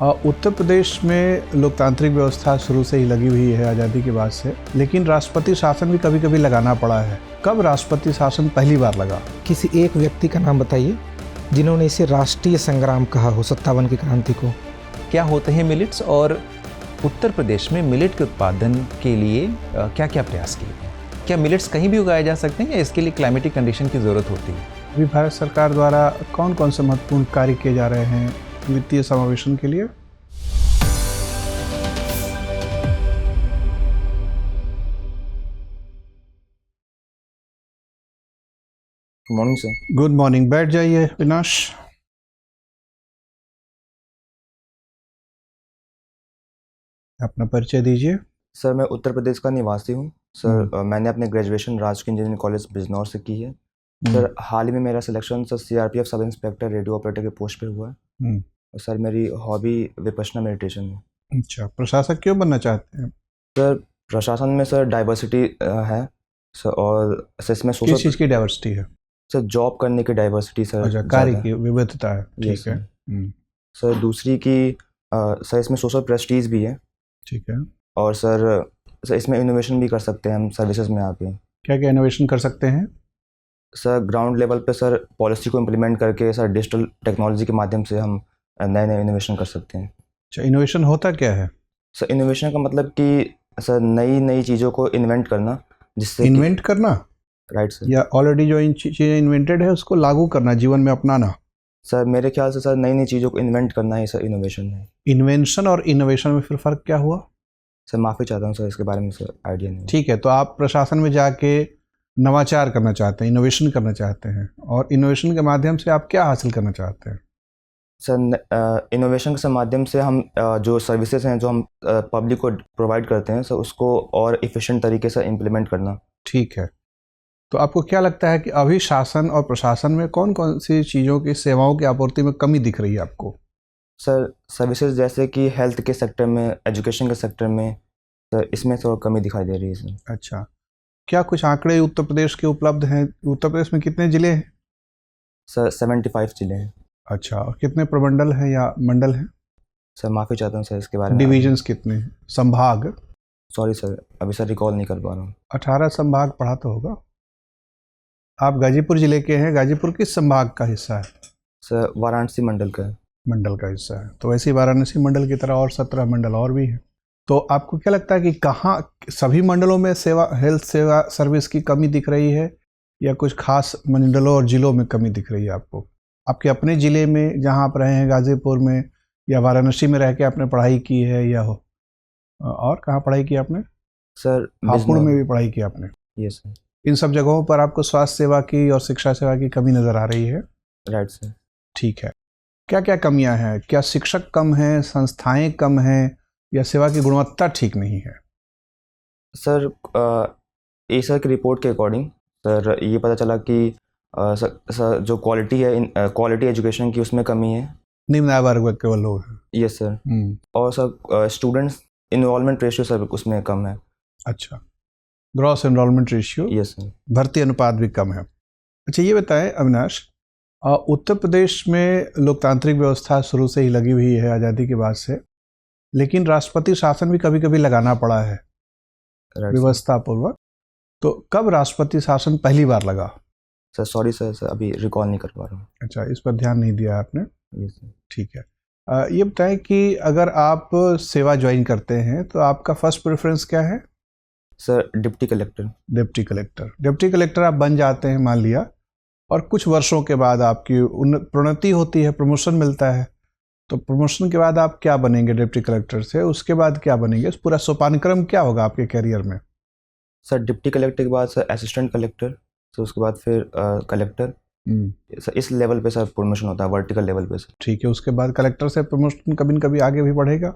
उत्तर प्रदेश में लोकतांत्रिक व्यवस्था शुरू से ही लगी हुई है आज़ादी के बाद से, लेकिन राष्ट्रपति शासन भी कभी कभी लगाना पड़ा है। कब राष्ट्रपति शासन पहली बार लगा? किसी एक व्यक्ति का नाम बताइए जिन्होंने इसे राष्ट्रीय संग्राम कहा हो 57 की क्रांति को। क्या होते हैं मिलेट्स और उत्तर प्रदेश में मिलेट के उत्पादन के लिए क्या क्या प्रयास किए गए? क्या मिलेट्स कहीं भी उगाए जा सकते हैं या इसके लिए क्लाइमेटिक कंडीशन की ज़रूरत होती है? अभी भारत सरकार द्वारा कौन कौन से महत्वपूर्ण कार्य किए जा रहे हैं वित्तीय समावेशन के लिए? Morning sir. गुड मॉर्निंग, बैठ जाइए विनाश। अपना परिचय दीजिए। सर मैं उत्तर प्रदेश का निवासी हूँ सर। मैंने अपने ग्रेजुएशन राजकीय इंजीनियरिंग कॉलेज बिजनौर से की है सर। हाल ही में मेरा selection sir CRPF sub inspector radio operator के पोस्ट पे हुआ है। और सर मेरी हॉबी विपश्यना मेडिटेशन है। अच्छा, प्रशासक क्यों बनना चाहते हैं? सर प्रशासन में सर डाइवर्सिटी है सर, और सर इसमें किस चीज़ की डाइवर्सिटी है? सर जॉब करने की डाइवर्सिटी सर। अच्छा, कार्य की विविधता है। ठीक है सर। दूसरी की सर इसमें सोशल प्रेस्टीज भी है। ठीक है। और सर इसमें इनोवेशन भी कर सकते हैं हम सर्विसेज में आके। क्या क्या इनोवेशन कर सकते हैं? सर ग्राउंड लेवल पे सर पॉलिसी को इम्प्लीमेंट करके सर डिजिटल टेक्नोलॉजी के माध्यम से हम नए नए इनोवेशन कर सकते हैं। अच्छा, इनोवेशन होता क्या है? सर इनोवेशन का मतलब कि सर नई नई चीज़ों को इन्वेंट करना, जिससे इन्वेंट करना। Right sir. या ऑलरेडी जो इन चीज़ें इन्वेंटेड है उसको लागू करना, जीवन में अपनाना। सर मेरे ख्याल से सर नई नई चीज़ों को इन्वेंट करना ही सर इनोवेशन है। इन्वेंशन और इनोवेशन में फिर फ़र्क क्या हुआ? सर माफ़ी चाहता हूँ सर, इसके बारे में सर आइडिया नहीं। ठीक है, तो आप प्रशासन में जाके नवाचार करना चाहते हैं, इनोवेशन करना चाहते हैं, और इनोवेशन के माध्यम से आप क्या हासिल करना चाहते हैं? सर इनोवेशन के माध्यम से हम जो सर्विसेज हैं जो हम पब्लिक को प्रोवाइड करते हैं सर, उसको और इफ़िशिएंट तरीके से इम्प्लीमेंट करना। ठीक है, तो आपको क्या लगता है कि अभी शासन और प्रशासन में कौन कौन सी चीज़ों की सेवाओं की आपूर्ति में कमी दिख रही है आपको? सर सर्विसेज जैसे कि हेल्थ के सेक्टर में, एजुकेशन के सेक्टर में, सर इसमें थोड़ा कमी दिखाई दे रही है सर। अच्छा, क्या कुछ आंकड़े उत्तर प्रदेश के उपलब्ध हैं? उत्तर प्रदेश में कितने ज़िले हैं? सर 75 जिले हैं। अच्छा, और कितने प्रमंडल हैं या मंडल हैं? सर माफ़ी चाहता हूँ सर, इसके बारे में डिविजन्स कितने हैं? संभाग? सॉरी सर, अभी सर रिकॉल नहीं कर पा रहा हूँ। 18 संभाग पढ़ा तो होगा। आप गाजीपुर जिले के हैं। गाजीपुर किस संभाग का हिस्सा है? सर वाराणसी मंडल का है। मंडल का हिस्सा है। तो वैसे ही वाराणसी मंडल की तरह और 17 मंडल और भी हैं। तो आपको क्या लगता है कि कहाँ सभी मंडलों में सेवा, हेल्थ सेवा सर्विस की कमी दिख रही है, या कुछ खास मंडलों और ज़िलों में कमी दिख रही है आपको? आपके अपने ज़िले में जहाँ आप रहे हैं, गाजीपुर में या वाराणसी में रह के आपने पढ़ाई की है, या हो और कहाँ पढ़ाई की आपने? सर हापुड़ में भी पढ़ाई की आपने? Yes sir. इन सब जगहों पर आपको स्वास्थ्य सेवा की और शिक्षा सेवा की कमी नज़र आ रही है? Right sir. ठीक है, क्या क्या कमियां हैं? क्या शिक्षक कम हैं, संस्थाएं कम हैं, या सेवा की गुणवत्ता ठीक नहीं है? सर एसर की रिपोर्ट के अकॉर्डिंग सर ये पता चला कि सर जो क्वालिटी है, क्वालिटी एजुकेशन की, उसमें कमी है। निम्न आय वर्ग के लोग हैं। Yes sir. और sir students enrollment ratio sir उसमें कम है। अच्छा, gross enrollment ratio. Yes sir. भर्ती अनुपात भी कम है। अच्छा, ये बताएं अविनाश, उत्तर प्रदेश में लोकतांत्रिक व्यवस्था शुरू से ही लगी हुई है आज़ादी के बाद से, लेकिन राष्ट्रपति शासन भी कभी कभी लगाना पड़ा है व्यवस्था पूर्वक। तो कब राष्ट्रपति शासन पहली बार लगा? सर सॉरी सर, अभी रिकॉल नहीं कर पा रहा हूँ। अच्छा, इस पर ध्यान नहीं दिया आपने। Yes sir. ठीक है, ये बताएं कि अगर आप सेवा ज्वाइन करते हैं तो आपका फर्स्ट प्रेफरेंस क्या है? Sir deputy collector. Deputy collector. Deputy collector आप बन जाते हैं मान लिया, और कुछ वर्षों के बाद आपकी प्रोन्नति होती है, प्रमोशन मिलता है। तो प्रमोशन के बाद आप क्या बनेंगे डिप्टी कलेक्टर से? उसके बाद क्या बनेंगे? इस पूरा सोपानक्रम क्या होगा आपके कैरियर में? सर डिप्टी कलेक्टर के बाद सर असिस्टेंट कलेक्टर, सर उसके बाद फिर कलेक्टर। सर इस लेवल पे सर प्रमोशन होता है, वर्टिकल लेवल पे सर। ठीक है, उसके बाद कलेक्टर से प्रमोशन कभी न कभी आगे भी बढ़ेगा?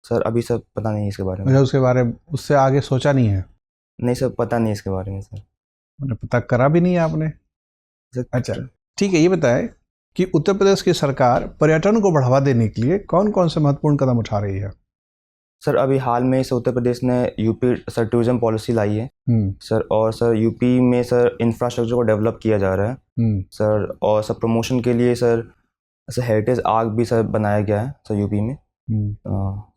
सर अभी सर पता नहीं इसके बारे में। मुझे उसके बारे में, उससे आगे सोचा नहीं है? नहीं सर, पता नहीं इसके बारे में सर। मैंने पता करा भी नहीं है आपने? सर अच्छा ठीक है, ये बताएं कि उत्तर प्रदेश की सरकार पर्यटन को बढ़ावा देने के लिए कौन कौन से महत्वपूर्ण कदम उठा रही है? सर अभी हाल में सर उत्तर प्रदेश ने यूपी सर टूरिज्म पॉलिसी लाई है सर। और सर यूपी में सर इंफ्रास्ट्रक्चर को डेवलप किया जा रहा है सर। और सर प्रमोशन के लिए सर सर हेरिटेज आर्क भी सर बनाया गया है सर यूपी में।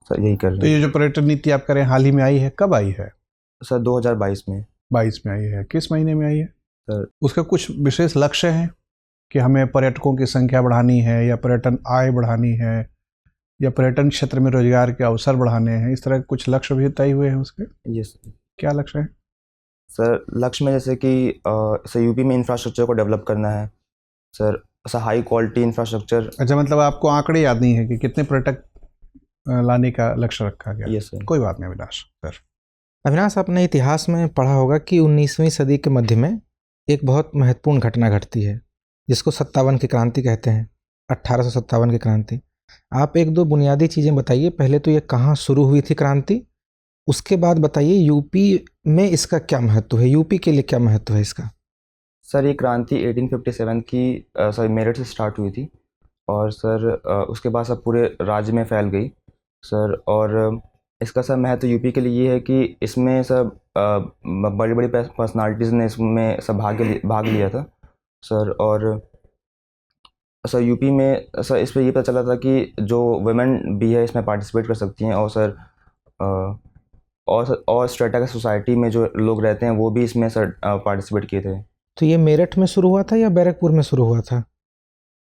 सर यही कर तो रहे हैं। ये जो पर्यटन नीति आप करें हाल ही में आई है, कब आई है? सर 2022 में। 22 में आई है। किस महीने में आई है सर? उसका कुछ विशेष लक्ष्य है कि हमें पर्यटकों की संख्या बढ़ानी है, या पर्यटन आय बढ़ानी है, या पर्यटन क्षेत्र में रोजगार के अवसर बढ़ाने हैं? इस तरह के कुछ लक्ष्य भी तय हुए हैं उसके? यस। क्या लक्ष्य है सर लक्ष्य में जैसे कि सर यूपी में इंफ्रास्ट्रक्चर को डेवलप करना है सर हाई क्वालिटी इंफ्रास्ट्रक्चर। अच्छा, मतलब आपको आंकड़े याद नहीं है कि कितने पर्यटक लाने का लक्ष्य रखा गया? Yes sir. कोई बात नहीं अविनाश सर। अविनाश, आपने इतिहास में पढ़ा होगा कि 19वीं सदी के मध्य में एक बहुत महत्वपूर्ण घटना घटती है जिसको 57 की क्रांति कहते हैं, 1857 की क्रांति। आप एक दो बुनियादी चीज़ें बताइए। पहले तो ये कहाँ शुरू हुई थी क्रांति, उसके बाद बताइए यूपी में इसका क्या महत्व है, यूपी के लिए क्या महत्व है इसका? सर ये क्रांति 1857 की सर मेरठ से स्टार्ट हुई थी और सर उसके बाद सब पूरे राज्य में फैल गई सर। और इसका सर महत्व यूपी के लिए ये है कि इसमें सब बड़ी बड़ी पर्सनालिटीज़ ने इसमें सब भाग लिया था सर। और सर यूपी में सर इस पर ये पता चला था कि जो वुमेन भी है इसमें पार्टिसिपेट कर सकती हैं, और सर और स्ट्रेटा का सोसाइटी में जो लोग रहते हैं वो भी इसमें सर पार्टिसिपेट किए थे। तो ये मेरठ में शुरू हुआ था या बैरकपुर में शुरू हुआ था?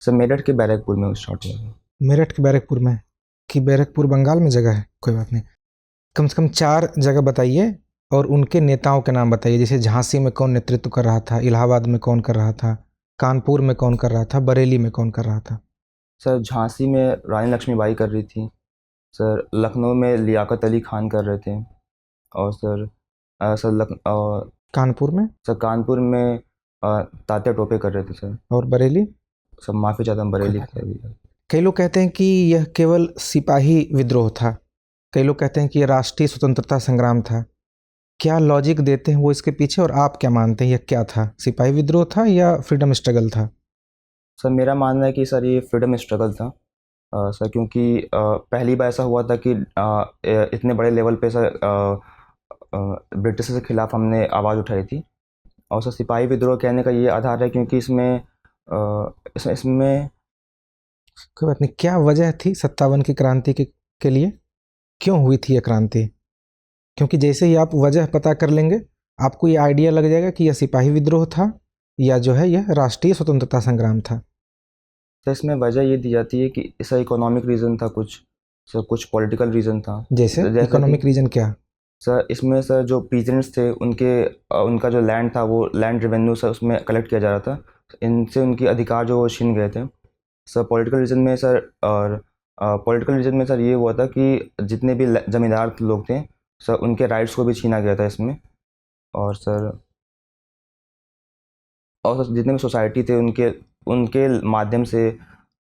सर मेरठ के बैरकपुर में स्टार्ट हुआ था। मेरठ के बैरकपुर में, कि बैरकपुर बंगाल में जगह है? कोई बात नहीं, कम से कम 4 जगह बताइए और उनके नेताओं के नाम बताइए। जैसे झांसी में कौन नेतृत्व कर रहा था, इलाहाबाद में कौन कर रहा था, कानपुर में कौन कर रहा था, बरेली में कौन कर रहा था? सर झांसी में रानी लक्ष्मीबाई कर रही थी सर, लखनऊ में लियाकत अली खान कर रहे थे, और सर कानपुर में? सर कानपुर में तात्या टोपे कर रहे थे सर। और बरेली? सर माफ़ी चाहता हूँ, बरेली का भी। कई लोग कहते हैं कि यह केवल सिपाही विद्रोह था, कई लोग कहते हैं कि यह राष्ट्रीय स्वतंत्रता संग्राम था। क्या लॉजिक देते हैं वो इसके पीछे, और आप क्या मानते हैं यह क्या था, सिपाही विद्रोह था या फ्रीडम स्ट्रगल था? सर मेरा मानना है कि सर ये फ्रीडम स्ट्रगल था सर, क्योंकि पहली बार ऐसा हुआ था कि इतने बड़े लेवल पे सर ब्रिटिश के खिलाफ हमने आवाज़ उठाई थी। और सर सिपाही विद्रोह कहने का ये आधार है क्योंकि इसमें कोई बात नहीं, क्या वजह थी 57 की क्रांति के लिए, क्यों हुई थी यह क्रांति? क्योंकि जैसे ही आप वजह पता कर लेंगे आपको ये आइडिया लग जाएगा कि यह सिपाही विद्रोह था या जो है यह राष्ट्रीय स्वतंत्रता संग्राम था। तो इसमें वजह ये दी जाती है कि इसका इकोनॉमिक रीज़न था, कुछ पॉलिटिकल रीज़न था। जैसे इकोनॉमिक रीज़न क्या? सर इसमें सर जो पीजेंट्स थे उनका जो लैंड था वो लैंड रेवेन्यू सर उसमें कलेक्ट किया जा रहा था, इनसे उनके अधिकार जो छीन गए थे सर। पॉलिटिकल रीज़न में सर ये हुआ था कि जितने भी ज़मींदार लोग थे सर उनके राइट्स को भी छीना गया था इसमें। और सर जितने भी सोसाइटी थे उनके माध्यम से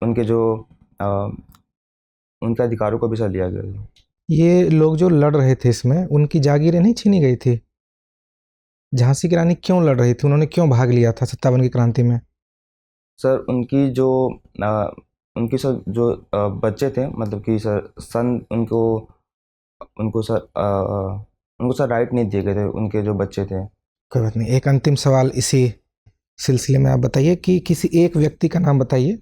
उनके जो उनके अधिकारों को भी सर लिया गया। ये लोग जो लड़ रहे थे इसमें उनकी जागीरें नहीं छीनी गई थी? झांसी की रानी क्यों लड़ रही थी, उन्होंने क्यों भाग लिया था 57 की क्रांति में? सर उनकी सर जो बच्चे थे, मतलब कि सर उनको सर राइट नहीं दिए गए थे, उनके जो बच्चे थे। कोई बात नहीं, एक अंतिम सवाल इसी सिलसिले में आप बताइए कि किसी एक व्यक्ति का नाम बताइए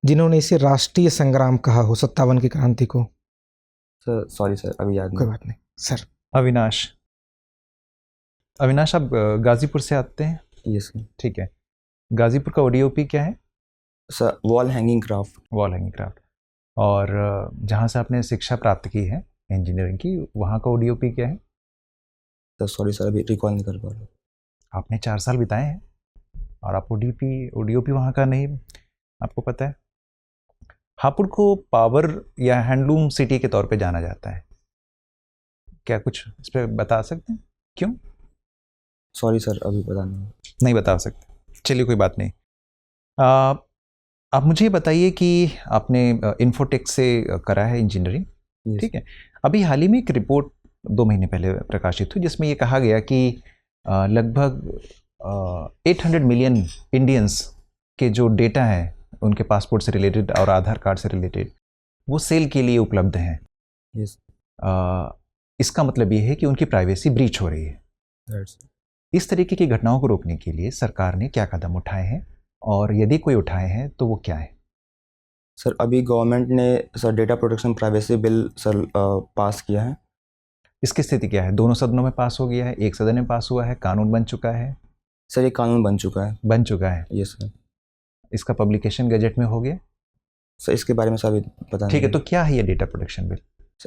जिन्होंने इसे राष्ट्रीय संग्राम कहा हो 57 की क्रांति को। सर सॉरी सर, अभी याद नहीं। कोई बात नहीं सर। अविनाश आप गाजीपुर से आते हैं? Yes sir. ठीक है, गाजीपुर का ओडीओपी क्या है? Sir wall hanging craft. और जहाँ से आपने शिक्षा प्राप्त की है इंजीनियरिंग की, वहाँ का ओडीओपी क्या है? सर सॉरी सर, अभी रिकॉल नहीं कर पा रहा। आपने 4 साल बिताए हैं और आप ओडीओपी वहाँ का नहीं आपको पता है? हापुड़ को पावर या हैंडलूम सिटी के तौर पे जाना जाता है, क्या कुछ इस पर बता सकते हैं? क्यों? सॉरी सर, अभी पता नहीं बता सकते, चलिए कोई बात नहीं। आप मुझे बताइए कि आपने इन्फोटेक से करा है इंजीनियरिंग, ठीक है। अभी हाल ही में एक रिपोर्ट 2 महीने पहले प्रकाशित हुई जिसमें ये कहा गया कि लगभग 800 मिलियन इंडियंस के जो डेटा है उनके पासपोर्ट से रिलेटेड और आधार कार्ड से रिलेटेड वो सेल के लिए उपलब्ध हैं। यस। इसका मतलब ये है कि उनकी प्राइवेसी ब्रीच हो रही है। इस तरीके की घटनाओं को रोकने के लिए सरकार ने क्या कदम उठाए हैं, और यदि कोई उठाए हैं तो वो क्या है? सर अभी गवर्नमेंट ने sir data protection privacy bill sir pass किया है। इसकी स्थिति क्या है? दोनों सदनों में पास हो गया है, एक सदन में पास हुआ है, कानून बन चुका है? सर ये कानून बन चुका है। बन चुका है। Yes sir. इसका पब्लिकेशन गजट में हो गया? सर इसके बारे में सर अभी पता ठीक है, नहीं। तो क्या है ये डेटा प्रोटेक्शन बिल?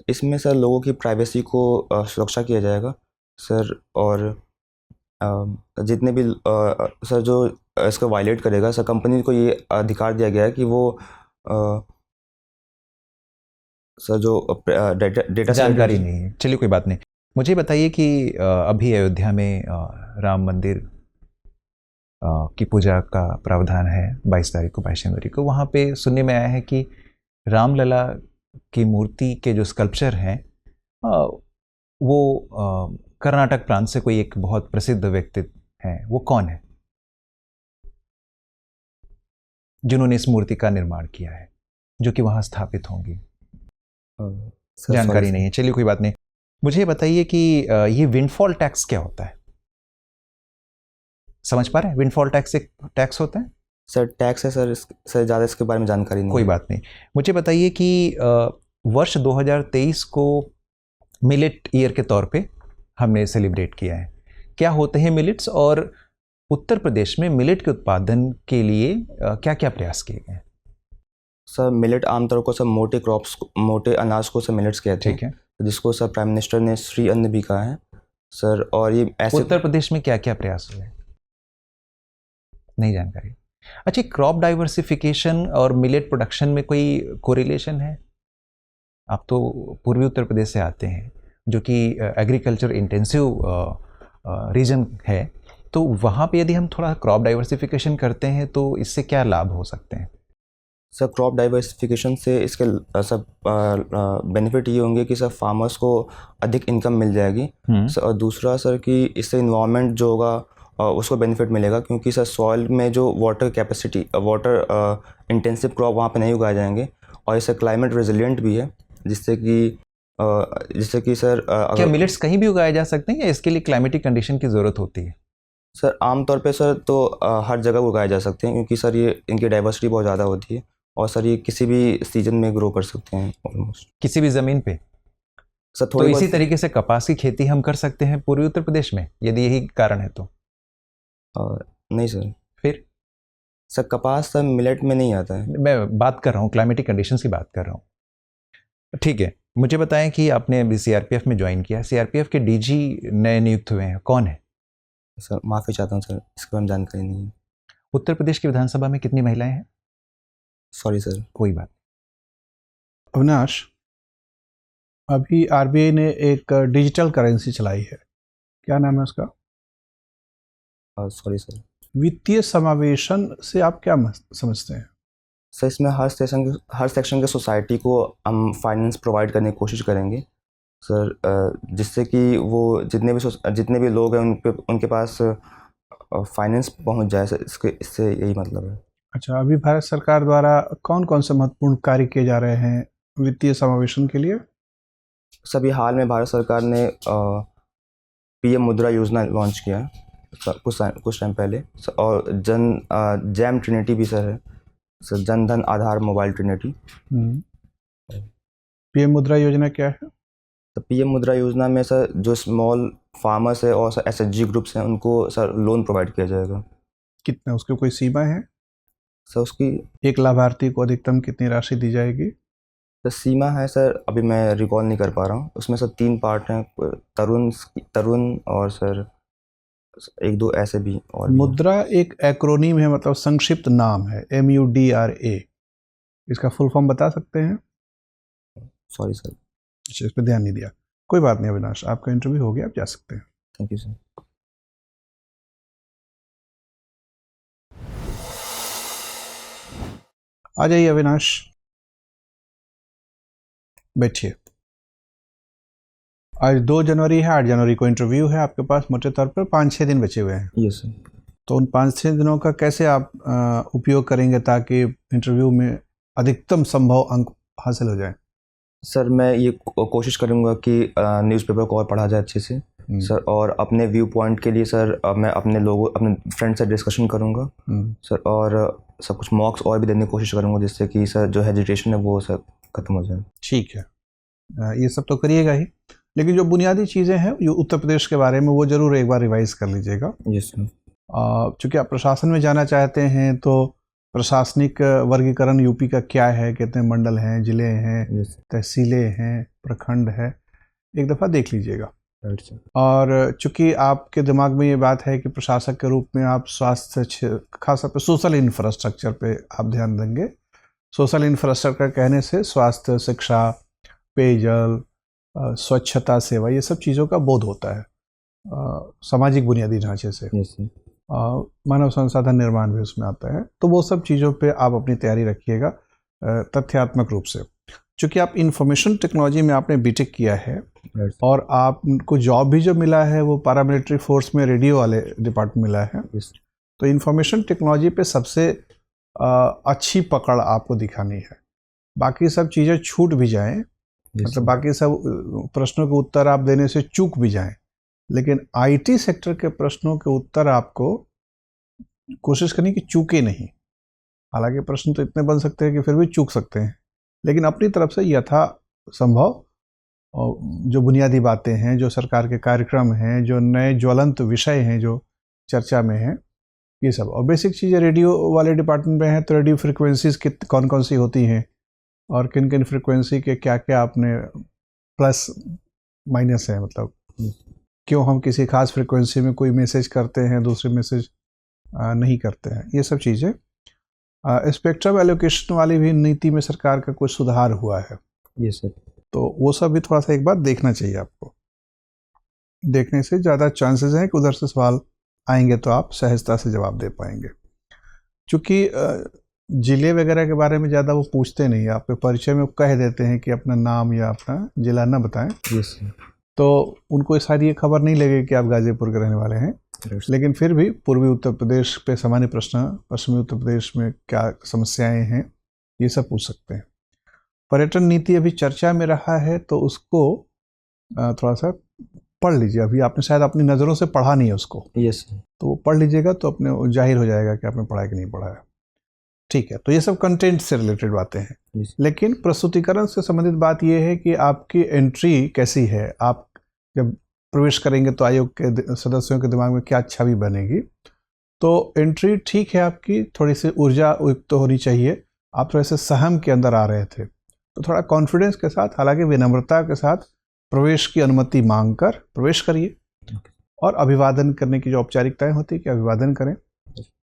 इसमें सर लोगों की प्राइवेसी को सुरक्षा किया जाएगा सर, और जितने भी सर जो इसको वायलेट करेगा सर, कंपनी को ये अधिकार दिया गया है कि वो सर जो डेटा जानकारी नहीं है, चलिए कोई बात नहीं। मुझे बताइए कि अभी अयोध्या में राम मंदिर की पूजा का प्रावधान है 22 तारीख को, 22 जनवरी को। वहाँ पे सुनने में आया है कि रामलला की मूर्ति के जो स्कल्पचर हैं वो कर्नाटक प्रांत से कोई एक बहुत प्रसिद्ध व्यक्तित्व हैं। वो कौन है जिन्होंने इस मूर्ति का निर्माण किया है, जो कि वहाँ स्थापित होंगी? जानकारी नहीं है, चलिए कोई बात नहीं। मुझे बताइए कि ये विंडफॉल टैक्स क्या होता है? समझ पा रहे हैं? विंडफॉल टैक्स एक टैक्स होता है सर, टैक्स है सर। सर ज़्यादा इसके बारे में जानकारी नहीं। कोई बात नहीं। मुझे बताइए कि वर्ष 2023 को मिलेट ईयर के तौर पे हमने सेलिब्रेट किया है। क्या होते हैं मिलेट्स, और उत्तर प्रदेश में मिलेट के उत्पादन के लिए क्या क्या प्रयास किए गए? सर मिलेट आमतौर को सर मोटे क्रॉप्स, मोटे अनाज को सर मिलेट्स कहते हैं। ठीक है, जिसको सर प्राइम मिनिस्टर ने श्री अन्न भी कहा है सर। और ये ऐसे उत्तर प्रदेश में क्या क्या प्रयास हुए? नहीं जानकारी। अच्छा, क्रॉप डाइवर्सिफिकेशन और मिलेट प्रोडक्शन में कोई कोरिलेशन है? आप तो पूर्वी उत्तर प्रदेश से आते हैं, जो कि एग्रीकल्चर इंटेंसिव रीजन है, तो वहाँ पे यदि हम थोड़ा क्रॉप डाइवर्सिफिकेशन करते हैं तो इससे क्या लाभ हो सकते हैं? सर क्रॉप डाइवर्सिफिकेशन से इसके सब बेनिफिट ये होंगे कि सर फार्मर्स को अधिक इनकम मिल जाएगी सर, और दूसरा सर कि इससे इन्वायरमेंट जो होगा उसको बेनिफिट मिलेगा, क्योंकि सर सॉइल में जो water capacity, water intensive crop वहाँ पे नहीं उगाए जाएंगे, और इससे क्लाइमेट रेजिलिएंट भी है, जिससे कि सर क्या मिलेट्स कहीं भी उगाए जा सकते हैं या इसके लिए क्लाइमेटिक कंडीशन की ज़रूरत होती है? सर आमतौर पे सर तो हर जगह उगाए जा सकते हैं, क्योंकि सर ये इनकी डाइवर्सिटी बहुत ज़्यादा होती है, और सर ये किसी भी सीजन में ग्रो कर सकते हैं ऑलमोस्ट, किसी भी ज़मीन पे। सर तो इसी तरीके से कपास की खेती हम कर सकते हैं पूर्वी उत्तर प्रदेश में, यदि यही कारण है तो? नहीं सर। फिर सर कपास सर मिलेट में नहीं आता है। मैं बात कर रहा हूँ क्लाइमेटिक कंडीशंस की बात कर रहा हूँ। ठीक है, मुझे बताएं कि आपने अभी सीआरपीएफ में ज्वाइन किया। सीआरपीएफ के डीजी नए नियुक्त हुए हैं, कौन है? सर माफ़ी चाहता हूँ सर, इसके बारे में जानकारी नहीं है। उत्तर प्रदेश की विधानसभा में कितनी महिलाएं हैं? Sorry sir. कोई बात। अविनाश, अभी आरबीआई ने एक डिजिटल करेंसी चलाई है, क्या नाम है उसका? Sorry sir. वित्तीय समावेशन से आप क्या समझते हैं? सर इसमें हर सेक्शन के सोसाइटी को हम फाइनेंस प्रोवाइड करने की कोशिश करेंगे सर, जिससे कि वो जितने भी लोग हैं उनके पास फाइनेंस पहुंच जाए सर। इससे यही मतलब है। अच्छा, अभी भारत सरकार द्वारा कौन कौन से महत्वपूर्ण कार्य किए जा रहे हैं वित्तीय समावेशन के लिए? सभी हाल में भारत सरकार ने पीएम मुद्रा योजना लॉन्च किया है कुछ टाइम पहले, और जैम ट्रिनिटी भी सर है सर, जन धन आधार मोबाइल ट्रिनिटी। पीएम मुद्रा योजना क्या है? तो पीएम मुद्रा योजना में सर जो स्मॉल फार्मर्स है और सर एसएचजी ग्रुप्स हैं उनको सर लोन प्रोवाइड किया जाएगा। कितना, उसकी कोई सीमा है? सर उसकी एक लाभार्थी को अधिकतम कितनी राशि दी जाएगी? तो सीमा है सर, अभी मैं रिकॉल नहीं कर पा रहा हूँ। उसमें सर 3 पार्ट हैं, तरुण और सर 1-2 ऐसे भी और भी। मुद्रा एक एक्रोनीम है, मतलब संक्षिप्त नाम है, MUDRA। इसका फुल फॉर्म बता सकते हैं? Sorry sir. अच्छा, इस पर ध्यान नहीं दिया। कोई बात नहीं अविनाश, आपका इंटरव्यू हो गया, आप जा सकते हैं। Thank you sir. आ जाइए अविनाश, बैठिए। आज 2 जनवरी है, 8 जनवरी को इंटरव्यू है आपके पास। मोटे तौर पर 5-6 दिन बचे हुए हैं। Yes sir. तो उन 5-6 दिनों का कैसे आप उपयोग करेंगे ताकि इंटरव्यू में अधिकतम संभव अंक हासिल हो जाए? सर मैं ये कोशिश करूँगा कि न्यूज़पेपर को और पढ़ा जाए अच्छे से सर, और अपने व्यू पॉइंट के लिए सर मैं अपने फ्रेंड से डिस्कशन करूँगा सर, और सब कुछ मॉक्स और भी देने की कोशिश करूँगा, जिससे कि सर जो हेजिटेशन है वो सब खत्म हो जाए। ठीक है, ये सब तो करिएगा ही, लेकिन जो बुनियादी चीज़ें हैं ये उत्तर प्रदेश के बारे में वो ज़रूर एक बार रिवाइज कर लीजिएगा। Yes sir. चूँकि आप प्रशासन में जाना चाहते हैं तो प्रशासनिक वर्गीकरण यूपी का क्या है, कितने मंडल हैं, ज़िले हैं, यस तहसीलें हैं, प्रखंड है, एक दफ़ा देख लीजिएगा। Right sir. और चूँकि आपके दिमाग में ये बात है कि प्रशासक के रूप में आप स्वास्थ्य, खासतौर पे सोशल इंफ्रास्ट्रक्चर पे आप ध्यान देंगे। सोशल इंफ्रास्ट्रक्चर कहने से स्वास्थ्य, शिक्षा, पेयजल, स्वच्छता सेवा, ये सब चीज़ों का बोध होता है। सामाजिक बुनियादी ढांचे से यस सर। मानव संसाधन निर्माण भी उसमें आता है। तो वो सब चीज़ों पे आप अपनी तैयारी रखिएगा तथ्यात्मक रूप से। चूँकि आप इंफॉर्मेशन टेक्नोलॉजी में आपने बीटेक किया है और आपको जॉब भी जो मिला है वो पैरामिलिट्री फोर्स में रेडियो वाले डिपार्टमेंट मिला है। यस। तो इंफॉर्मेशन टेक्नोलॉजी पे सबसे अच्छी पकड़ आपको दिखानी है। बाकी सब चीज़ें छूट भी जाएं, मतलब बाकी सब प्रश्नों के उत्तर आप देने से चूक भी जाएं, लेकिन आईटी सेक्टर के प्रश्नों के उत्तर आपको कोशिश करनी कि चूके नहीं। हालांकि प्रश्न तो इतने बन सकते हैं कि फिर भी चूक सकते हैं, लेकिन अपनी तरफ से यथा संभव जो बुनियादी बातें हैं, जो सरकार के कार्यक्रम हैं, जो नए ज्वलंत विषय हैं जो चर्चा में हैं, ये सब। और बेसिक चीज़ें रेडियो वाले डिपार्टमेंट में हैं तो रेडियो फ्रिक्वेंसीज कौन कौन सी होती हैं और किन किन फ्रिक्वेंसी के क्या क्या आपने प्लस माइनस है, मतलब क्यों हम किसी खास फ्रिक्वेंसी में कोई मैसेज करते हैं, दूसरे मैसेज नहीं करते हैं, ये सब चीज़ें। स्पेक्ट्रम एलोकेशन वाली भी नीति में सरकार का कुछ सुधार हुआ है। Yes sir. तो वो सब भी थोड़ा सा एक बार देखना चाहिए आपको। देखने से ज़्यादा चांसेस हैं कि उधर से सवाल आएंगे तो आप सहजता से जवाब दे पाएंगे। चूँकि ज़िले वगैरह के बारे में ज़्यादा वो पूछते नहीं, आपके परिचय में कह देते हैं कि अपना नाम या अपना ज़िला ना बताएं। Yes sir. तो उनको सारी ये खबर नहीं लगेगी कि आप गाज़ीपुर के रहने वाले हैं, लेकिन फिर भी पूर्वी उत्तर प्रदेश पे सामान्य प्रश्न, पश्चिमी उत्तर प्रदेश में क्या समस्याएं हैं, ये सब पूछ सकते हैं। पर्यटन नीति अभी चर्चा में रहा है तो उसको थोड़ा सा पढ़ लीजिए। अभी आपने शायद अपनी नज़रों से पढ़ा नहीं है उसको। Yes sir. तो वो पढ़ लीजिएगा तो अपने जाहिर हो जाएगा कि आपने पढ़ा है कि नहीं पढ़ा है। ठीक है, तो ये सब कंटेंट से रिलेटेड बातें हैं। लेकिन प्रस्तुतिकरण से संबंधित बात यह है कि आपकी एंट्री कैसी है, आप जब प्रवेश करेंगे तो आयोग के सदस्यों के दिमाग में क्या छवि बनेगी। तो एंट्री ठीक है, आपकी थोड़ी सी ऊर्जा युक्त तो होनी चाहिए। आप थोड़े से सहम के अंदर आ रहे थे, तो थोड़ा कॉन्फिडेंस के साथ, हालांकि विनम्रता के साथ प्रवेश की अनुमति मांगकर प्रवेश करिए। और अभिवादन करने की जो औपचारिकताएं होती है कि अभिवादन करें,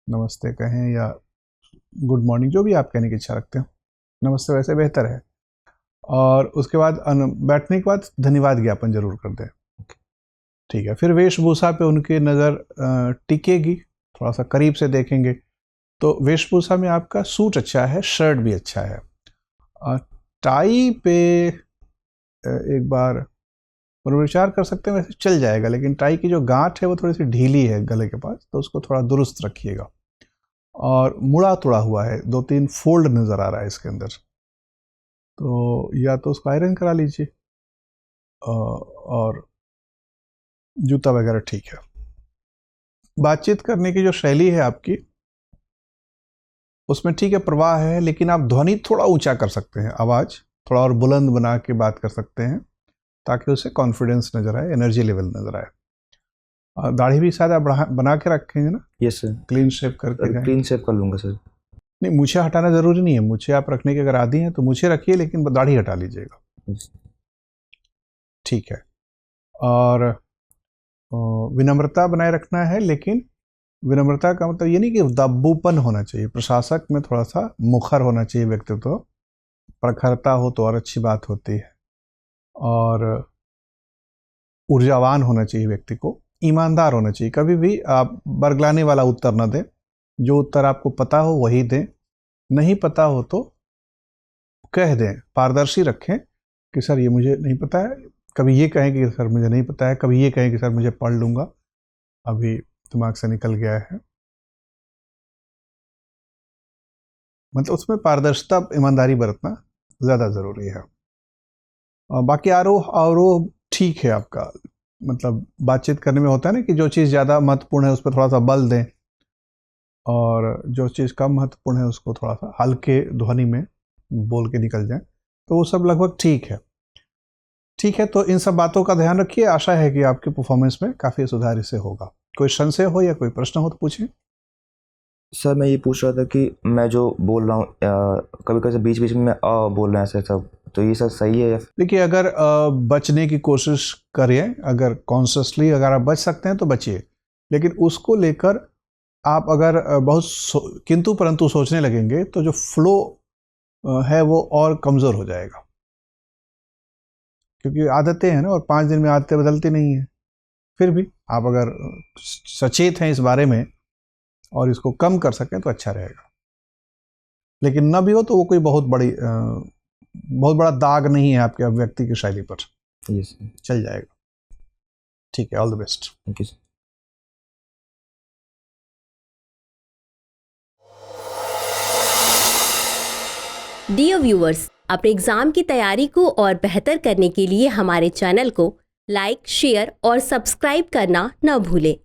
नमस्ते कहें या गुड मॉर्निंग, जो भी आप कहने की इच्छा रखते हो। नमस्ते वैसे बेहतर है। और उसके बाद बैठने के बाद धन्यवाद ज्ञापन जरूर कर दें। ठीक है, फिर वेशभूषा पे उनकी नज़र टिकेगी, थोड़ा सा करीब से देखेंगे। तो वेशभूषा में आपका सूट अच्छा है, शर्ट भी अच्छा है। टाई पे एक बार पुनर्विचार कर सकते हैं, वैसे चल जाएगा, लेकिन टाई की जो गांठ है वो थोड़ी सी ढीली है गले के पास, तो उसको थोड़ा दुरुस्त रखिएगा। और मुड़ा तुड़ा हुआ है, 2-3 फोल्ड नज़र आ रहा है इसके अंदर, तो या तो उसको आयरन करा लीजिए। और जूता वगैरह ठीक है। बातचीत करने की जो शैली है आपकी, उसमें ठीक है प्रवाह है, लेकिन आप ध्वनि थोड़ा ऊंचा कर सकते हैं, आवाज़ थोड़ा और बुलंद बना के बात कर सकते हैं, ताकि उसे कॉन्फिडेंस नज़र आए, एनर्जी लेवल नज़र आए। दाढ़ी भी शायद आप बना के रखेंगे ना? Yes sir. क्लीन शेव करके? क्लीन शेव कर लूँगा सर। नहीं, मूछें हटाना ज़रूरी नहीं है। मूछें आप रखने के अगर आदी हैं तो मूछें रखिए, लेकिन दाढ़ी हटा लीजिएगा। ठीक है। और विनम्रता बनाए रखना है, लेकिन विनम्रता का मतलब ये नहीं कि दब्बूपन होना चाहिए। प्रशासक में थोड़ा सा मुखर होना चाहिए व्यक्तित्व, प्रखरता हो तो और अच्छी बात होती है। और ऊर्जावान होना चाहिए व्यक्ति को, ईमानदार होना चाहिए। कभी भी आप बरगलाने वाला उत्तर न दें, जो उत्तर आपको पता हो वही दें, नहीं पता हो तो कह दें। पारदर्शी रखें कि सर ये मुझे नहीं पता है, कभी ये कहें कि सर मुझे नहीं पता है, कभी ये कहें कि सर मुझे पढ़ लूँगा, अभी दिमाग से निकल गया है। मतलब उसमें पारदर्शिता, ईमानदारी बरतना ज़्यादा ज़रूरी है। और बाकी आरोह अवरोह ठीक है आपका, मतलब बातचीत करने में होता है ना कि जो चीज़ ज़्यादा महत्वपूर्ण है उस पर थोड़ा सा बल दें, और जो चीज़ कम महत्वपूर्ण है उसको थोड़ा सा हल्के ध्वनि में बोल के निकल जाए, तो वो सब लगभग ठीक है। ठीक है, तो इन सब बातों का ध्यान रखिए। आशा है कि आपके परफॉर्मेंस में काफ़ी सुधार इससे होगा। कोई संशय हो या कोई प्रश्न हो तो पूछिए। सर मैं ये पूछ रहा था कि मैं जो बोल रहा हूँ कभी कभी बीच बीच में मैं बोल रहा हूँ ऐसे सब, तो ये सब सही है या? देखिए, अगर बचने की कोशिश करिए, अगर कॉन्शियसली अगर आप बच सकते हैं तो बचिए, लेकिन उसको लेकर आप अगर बहुत किंतु परंतु सोचने लगेंगे तो जो फ्लो है वो और कमज़ोर हो जाएगा, क्योंकि आदतें हैं ना, और 5 दिन में आदतें बदलती नहीं हैं। फिर भी आप अगर सचेत हैं इस बारे में और इसको कम कर सकें तो अच्छा रहेगा, लेकिन न भी हो तो वो कोई बहुत बड़ा दाग नहीं है आपके व्यक्ति की शैली पर। यस, चल जाएगा। ठीक है, all the best. Thank you sir. Dear viewers, अपने एग्जाम की तैयारी को और बेहतर करने के लिए हमारे चैनल को लाइक, शेयर और सब्सक्राइब करना न भूलें।